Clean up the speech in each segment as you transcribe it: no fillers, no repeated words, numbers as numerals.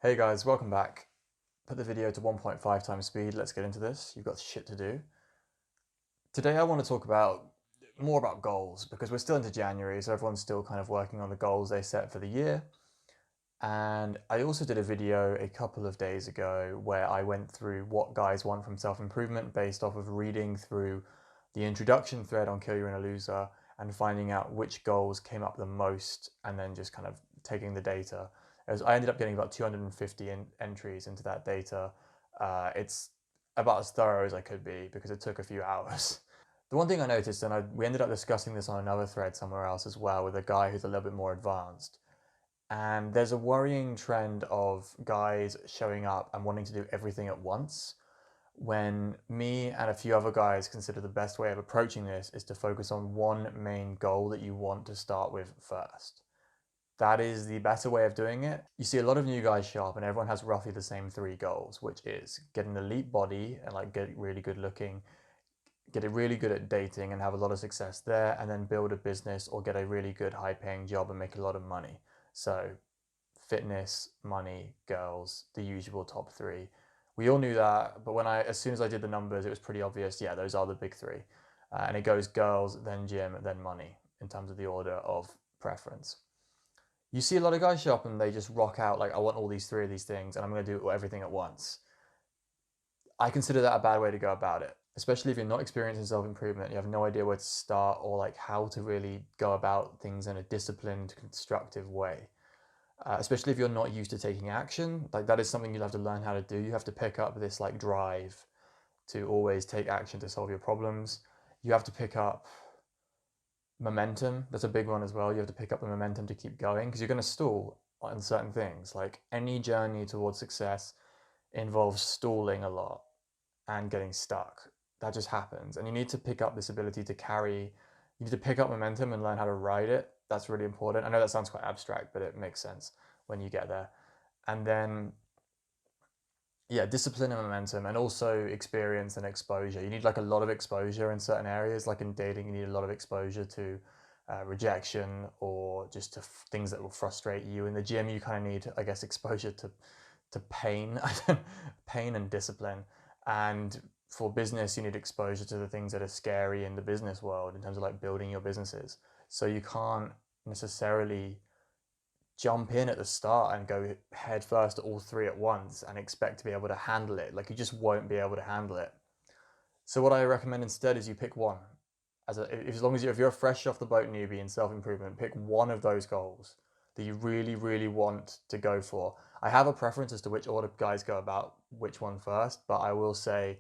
Hey guys, welcome back. Put the video to 1.5 times speed. Let's get into this. You've got shit to do. Today I want to talk about more about goals because we're still into January, so everyone's still kind of working on the goals they set for the year. And I also did a video a couple of days ago where I went through what guys want from self-improvement based off of reading through the introduction thread on Kill Your Inner Loser and finding out which goals came up the most and then just kind of taking the data. As I ended up getting about 250 entries into that data. It's about as thorough as I could be because it took a few hours. The one thing I noticed, and we ended up discussing this on another thread somewhere else as well with a guy who's a little bit more advanced, and there's a worrying trend of guys showing up and wanting to do everything at once, when me and a few other guys consider the best way of approaching this is to focus on one main goal that you want to start with first. That is the better way of doing it. You see a lot of new guys show up and everyone has roughly the same three goals, which is get an elite body and like get really good looking, get it really good at dating and have a lot of success there, and then build a business or get a really good high paying job and make a lot of money. So fitness, money, girls, the usual top three. We all knew that, but as soon as I did the numbers, it was pretty obvious. Yeah, those are the big three, and it goes girls, then gym, then money in terms of the order of preference. You see a lot of guys show up and they just rock out like, I want all these three of these things, and I'm going to do everything at once. I consider that a bad way to go about it, especially if you're not experienced in self-improvement. You have no idea where to start or like how to really go about things in a disciplined, constructive way. Especially if you're not used to taking action, like that is something you'll have to learn how to do. You have to pick up this like drive to always take action to solve your problems. You have to pick up momentum. That's a big one as well. You have to pick up the momentum to keep going because you're going to stall on certain things. Like any journey towards success involves stalling a lot and getting stuck. That just happens. And you need to pick up this ability to carry, you need to pick up momentum and learn how to ride it. That's really important. I know that sounds quite abstract, but it makes sense when you get there. And then, yeah, discipline and momentum, and also experience and exposure. You need like a lot of exposure in certain areas. Like in dating, you need a lot of exposure to rejection or just to things that will frustrate you. In the gym, you kind of need, I guess, exposure to pain, pain and discipline. And for business, you need exposure to the things that are scary in the business world in terms of like building your businesses. So you can't necessarily jump in at the start and go head first to all three at once and expect to be able to handle it. Like you just won't be able to handle it. So what I recommend instead is you pick one. As long as if you're a fresh off the boat newbie in self-improvement, pick one of those goals that you really, really want to go for. I have a preference as to which order guys go about which one first, but I will say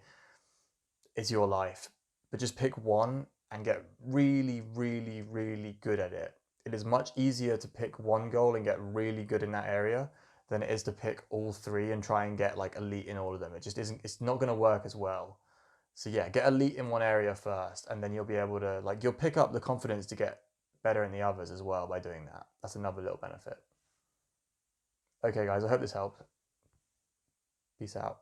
it's your life. But just pick one and get really, really, really good at it. It is much easier to pick one goal and get really good in that area than it is to pick all three and try and get like elite in all of them. It just isn't, it's not going to work as well. So yeah, get elite in one area first, and then you'll be able to like you'll pick up the confidence to get better in the others as well by doing that. That's another little benefit. Okay, guys, I hope this helped. Peace out.